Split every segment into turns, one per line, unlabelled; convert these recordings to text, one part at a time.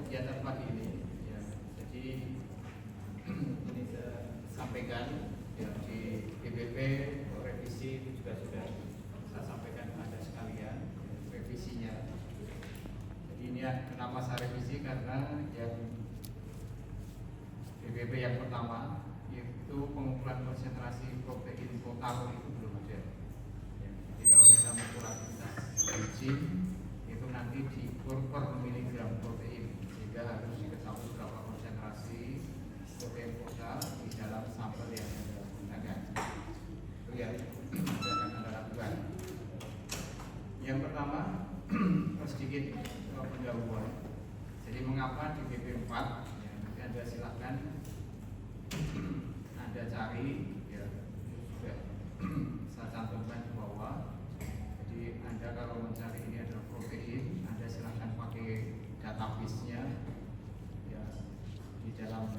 kegiatan pagi ini, ya, jadi ini saya sampaikan ya, di BPP revisi itu juga sudah saya sampaikan kepada sekalian revisinya. Jadi ini kenapa saya revisi, karena yang BPP yang pertama itu pengumpulan konsentrasi protein total itu belum ada. Ya, jadi kalau kita mengukur aktivitas enzim itu nanti diukur per miligram protein, sehingga harus diketahui berapa konsentrasi protein total di dalam sampel yang Anda gunakan. Itu yang akan Anda lakukan. Yang pertama sedikit pendahuluan. Jadi mengapa di BP4? Ya, nanti Anda silahkan Anda cari, ya, itu sudah saya cantumkan di bawah. Jadi Anda kalau mencari ini adalah protein, Anda silahkan pakai database-nya, ya, di dalam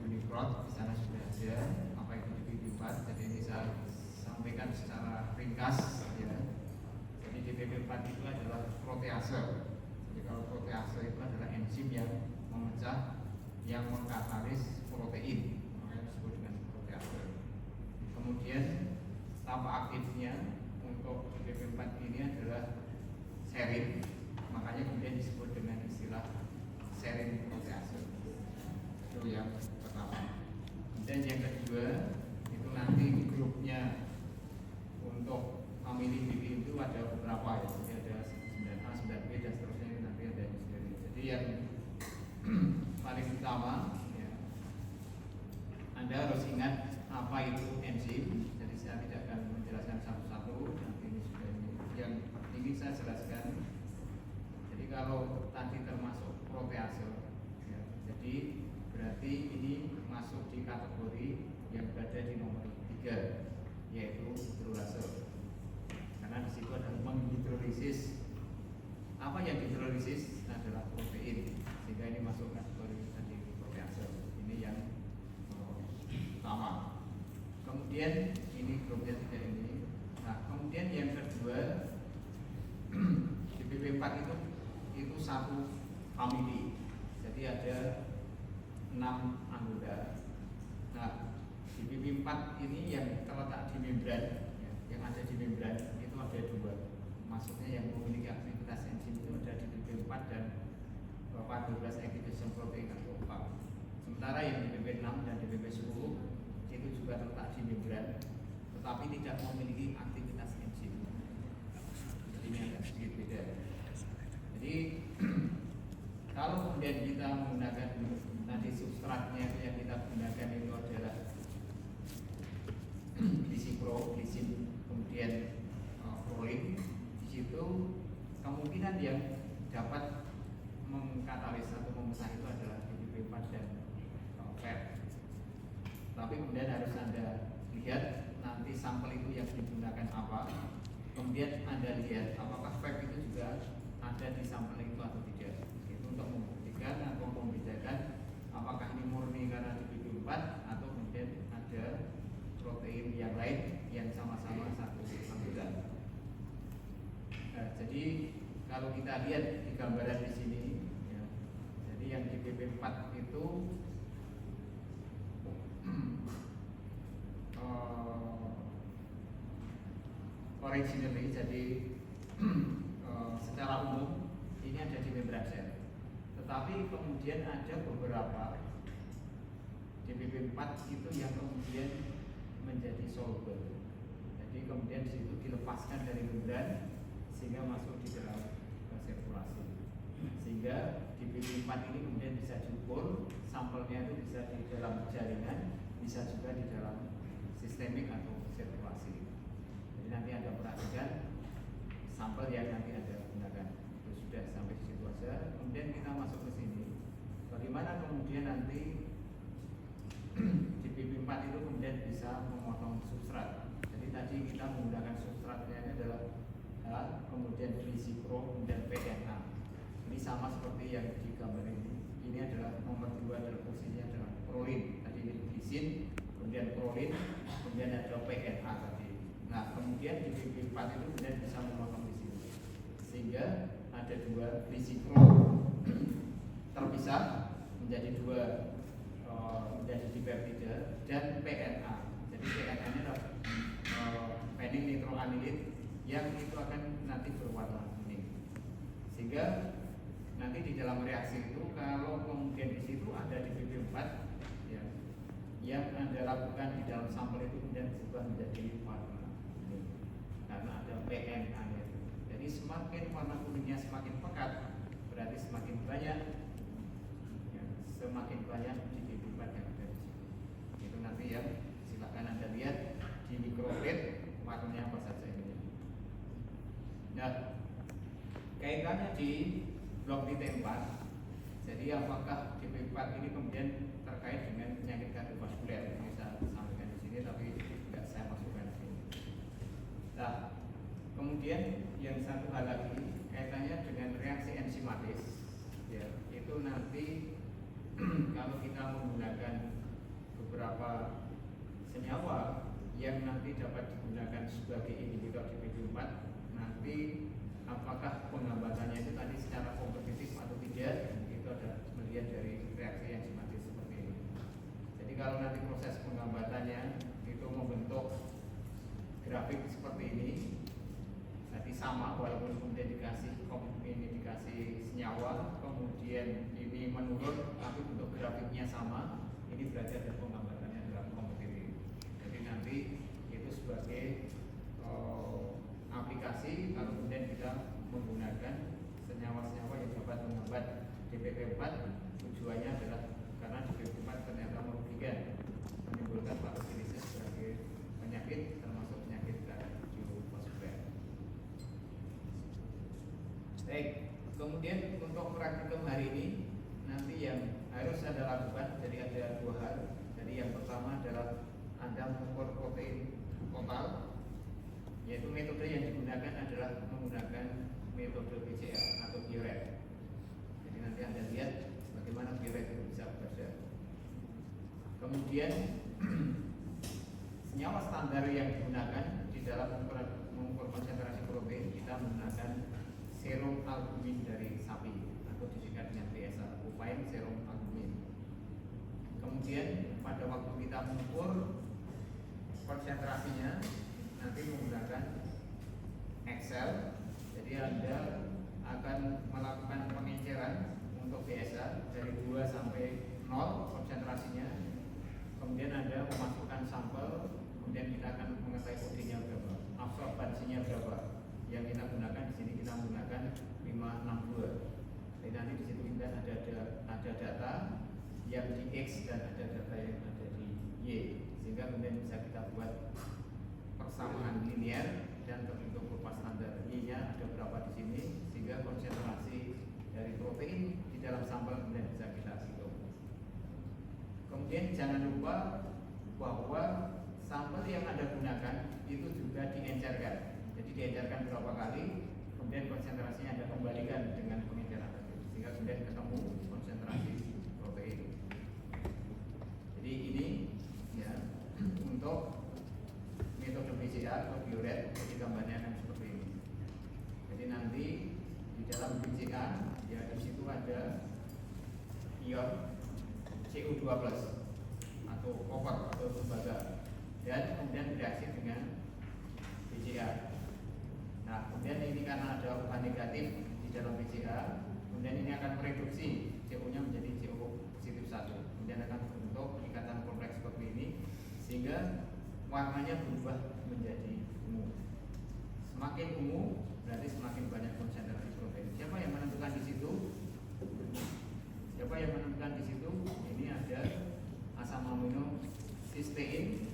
Unicode. Di sana sudah ada apa itu di BP4. Jadi ini saya sampaikan secara ringkas, ya. Jadi di BP4 itu adalah protease. Jadi kalau protease itu adalah enzim yang memecah, yang mengkatalis protein, makanya disebut dengan protease. Kemudian tahap aktifnya untuk BP4 ini adalah serin, makanya kemudian disebut dengan istilah serin protease. Itu yang pertama. Dan yang kedua itu nanti grupnya untuk amilin BP itu ada beberapa, ya. Jadi ada 9A, 9B dan seterusnya, nanti ada yang sendiri. Jadi yang paling utama, ya, Anda harus ingat apa itu enzim. Jadi saya tidak akan menjelaskan satu-satu, nanti ini sudah yang ingin saya jelaskan. Jadi kalau tadi termasuk protease, ya, jadi berarti ini masuk di kategori yang berada di nomor 3, yaitu hidrolase. Karena di situ ada menghidrolisis. Apa yang dihidrolisis adalah protein, sehingga ini masuk kategori tadi protease. Ini yang utama. Kemudian ini grupnya 3 ini. Nah, kemudian yang kedua di BP4 itu satu famili. Jadi ada 6 anggota. Nah, di BP4 ini yang terletak di membran, ya, yang ada di membran itu ada 2. Maksudnya yang memiliki aktivitas enzim itu ada di BP4 dan 12 activation protein atau 4. Sementara yang di BP6 dan di BP10 itu juga terletak di membran, tetapi tidak memiliki aktivitas enzim. Jadi ini agak sedikit beda. Jadi kalau kemudian kita menggunakan nanti substratnya yang kita gunakan itu adalah glisipro, glisin, kemudian proline. Di situ kemungkinan yang dapat mengkatalis atau memecah itu adalah BP4 dan fat. Tapi kemudian harus Anda lihat nanti sampel itu yang digunakan apa. Kemudian Anda lihat apakah fat itu juga ada di sampel itu atau tidak. Itu untuk membuktikan atau membedakan apakah ini murni karena di BP4 atau kemudian ada protein yang lain yang sama-sama satu anggota. Nah, jadi kalau kita lihat di gambaran di sini, ya, jadi yang di BP4 itu originally, jadi secara umum ini ada di membran sel. Tetapi kemudian ada beberapa di BP4 itu yang kemudian menjadi soluble. Jadi kemudian di situ dilepaskan dari membran sehingga masuk di dalam sirkulasi. Sehingga di BP4 ini kemudian bisa diukur, sampelnya itu bisa di dalam jaringan, bisa juga di dalam sistemik atau sirkulasi. Jadi nanti Anda perhatikan sampel yang nanti Anda gunakan. Itu sudah sampai di situ saja. Kemudian kita masuk ke sini. Bagaimana kemudian nanti di BP4 itu kemudian bisa memotong substrat. Jadi tadi kita menggunakan substratnya ini adalah H, kemudian glisipro, kemudian PNA. Ini sama seperti yang di gambar ini. Ini adalah nomor 2 adalah posisinya adalah proline. Tadi ini glisin, kemudian proline, kemudian ada PNA tadi. Nah, kemudian di BP4 itu kemudian bisa memotong di sini. Sehingga ada 2 glisipro bisa menjadi dua, menjadi dipeptida dan PNA. Jadi PNA ini adalah pening nitroanilid yang itu akan nanti berwarna kuning. Sehingga nanti di dalam reaksi itu kalau kemudian di situ ada DPP4 ya, yang Anda lakukan di dalam sampel itu kemudian berubah menjadi warna kuning karena ada PNA nya. Jadi semakin warna kuningnya semakin pekat, berarti semakin banyak ya, DPP4 yang ada di situ. Itu nanti ya silakan Anda lihat di microplate warnanya apa saja ini. Nah, kaitannya di blok titik 4. Jadi apakah DP4 ini kemudian terkait dengan penyakit kardiovaskuler? Ini saya sampaikan di sini tapi tidak saya masukkan di sini. Nah, kemudian yang satu hal lagi kaitannya dengan reaksi enzimatis. Ya, itu nanti kalau kita menggunakan beberapa senyawa yang nanti dapat digunakan sebagai inhibitor DPP4, nanti apakah penghambatannya itu tadi secara kompetitif atau tidak, itu ada melihat dari reaksi enzimatis seperti ini. Jadi kalau nanti proses penghambatannya itu membentuk grafik seperti ini, nanti sama walaupun kemudian dikasih senyawa, kemudian ini menurun tapi bentuk grafiknya sama, ini berarti ada penghambatannya adalah kompetitif. Jadi nanti itu sebagai aplikasi kalau kemudian kita menggunakan senyawa-senyawa yang dapat menghambat DPP4, tujuannya adalah karena DPP4 ternyata merugikan, menimbulkan patogenisis sebagai penyakit termasuk penyakit kardiovaskuler. Baik, kemudian untuk praktikum hari ini nanti yang harus Anda lakukan, jadi ada dua hal. Jadi yang pertama adalah Anda mengukur protein total, yaitu metode yang digunakan adalah menggunakan metode PCR atau Biuret. Jadi nanti Anda lihat bagaimana Biuret itu bisa bekerja. Kemudian senyawa standar yang digunakan di dalam mengukur konsentrasi protein, kita menggunakan serum albumin dari sapi atau disingkat dengan PSA, bovine serum albumin. Kemudian pada waktu kita mengukur konsentrasinya nanti menggunakan Excel. Jadi Anda akan melakukan pengenceran untuk PSA dari 2 sampai 0 konsentrasinya. Kemudian Anda memasukkan sampel, kemudian kita akan mengetahui kodenya berapa, absorbansinya berapa. Yang kita gunakan di sini kita menggunakan 562. Jadi nanti di situ kita ada data yang di X dan ada data yang ada di Y, sehingga kemudian bisa kita buat persamaan linear dan terbentuk kurva standar. Y-nya ada berapa di sini, sehingga konsentrasi dari protein di dalam sampel kemudian bisa kita hitung. Kemudian jangan lupa bahwa sampel yang Anda gunakan itu juga diencerkan. Jadi diencerkan berapa kali, kemudian konsentrasinya Anda kembalikan dengan pengenceran tadi, sehingga kemudian ketemu konsentrasi protein. Jadi ini ya untuk metode PCR atau Biuret, jadi gambarnya akan seperti ini. Jadi nanti di dalam PCR ya di situ ada ion CO2+ atau koper atau tembaga, dan kemudian bereaksi dengan BCA. Nah, kemudian ini karena ada UH negatif di dalam BCA, kemudian ini akan mereduksi CO-nya menjadi CO+1, kemudian akan membentuk ikatan kompleks seperti ini, sehingga warnanya berubah menjadi ungu. Semakin ungu berarti semakin banyak konsentrasi protein. Siapa yang menentukan di situ? Siapa yang menentukan di situ? Ini ada asam amino sistein,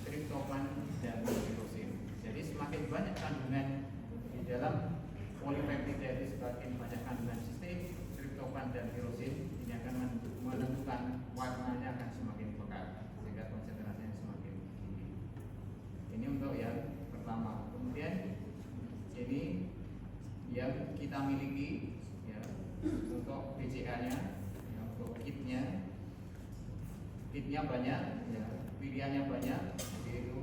triptofan, dan tirosin. Jadi semakin banyak kandungan di dalam polipeptida itu, semakin banyak kandungan sistein, triptofan, dan tirosin, ini akan menentukan warnanya akan semakin pekat, sehingga konsentrasinya semakin tinggi. Ini untuk yang pertama. Kemudian ini yang kita miliki ya, untuk BCA-nya, ya, untuk kitnya banyak, ya, pilihannya banyak, jadi itu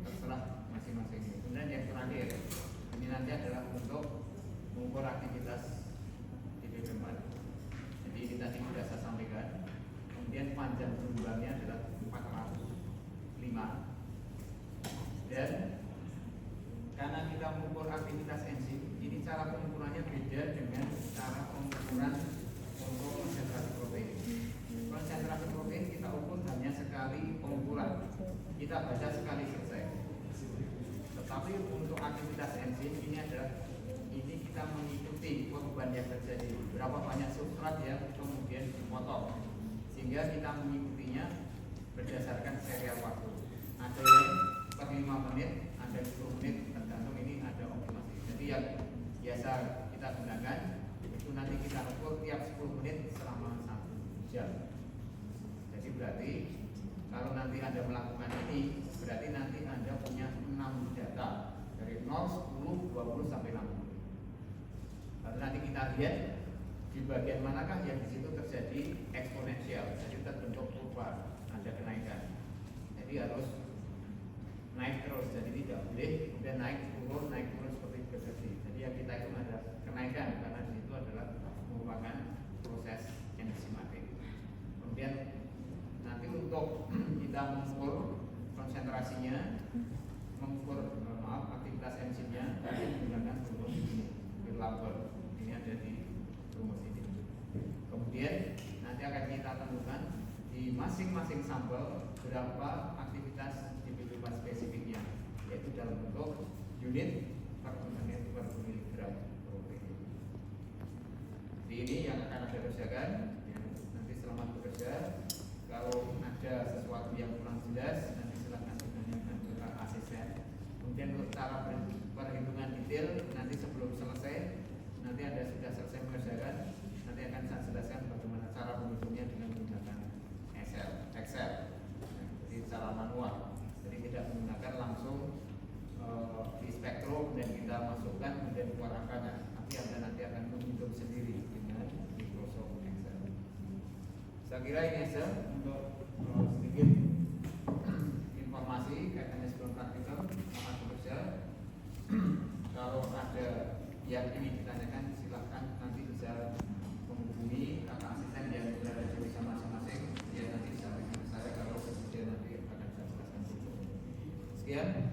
terserah masing-masing. Kemudian yang terakhir, ini nanti adalah untuk mengukur aktivitas DPP4. Jadi ini tadi sudah saya panjang gelombangnya adalah 405. Dan karena kita mengukur aktivitas enzim, ini cara pengukurannya beda dengan cara pengukuran untuk konsentrasi protein. Konsentrasi protein kita ukur hanya sekali pengukuran, kita baca sekali selesai. Tetapi untuk aktivitas enzim ini kita mengikuti perubahan yang terjadi, berapa banyak substrat yang kemudian dipotong, sehingga kita mengikutinya berdasarkan serial waktu. Ada yang per 5 menit, ada 10 menit, tergantung ini ada optimasi. Jadi yang biasa kita gunakan itu nanti kita ukur tiap 10 menit selama 1 jam. Jadi berarti kalau nanti Anda melakukan ini, berarti nanti Anda punya 6 data dari 0, 10, 20 sampai 60. Lalu nanti kita lihat di bagian manakah yang di situ terjadi eksponensial, jadi terbentuk kurva, ada kenaikan. Jadi harus naik terus, jadi tidak boleh kemudian naik turun seperti biasa. Jadi yang kita itu ada kenaikan karena di situ adalah merupakan proses enzimatik. Kemudian nanti untuk kita mengukur konsentrasinya, mengukur aktivitas enzimnya, kita menggunakan rumus Lambert. Ini ada di rumus ini. Kemudian nanti akan kita tentukan di masing-masing sampel berapa aktivitas individu spesifiknya, yaitu dalam bentuk unit per menit per miligram protein. Di ini yang akan Anda kerjakan ya, nanti selama bekerja. Kalau ada sesuatu yang kurang jelas, nanti silakan ditanyakan ke asisten. Kemudian untuk cara perhitungan detail, nanti sebelum selesai, nanti Anda sudah selesai mengerjakan, nanti akan saya jelaskan bagaimana cara menghitungnya dengan menggunakan Excel. Jadi secara manual, jadi tidak menggunakan langsung di spektrum dan kita masukkan kemudian keluar angkanya. Tapi Anda nanti akan menghitung sendiri dengan Microsoft Excel. Saya kira ini saja untuk sedikit informasi kaitannya sebelum praktikal akan bekerja. Kalau ada yang ingin ditanyakan, silahkan nanti bisa menghubungi kakak asisten yang berada di desa masing-masing. Dia nanti bisa menghubungi saya kalau kemudian nanti akan saya jelaskan. Sekian.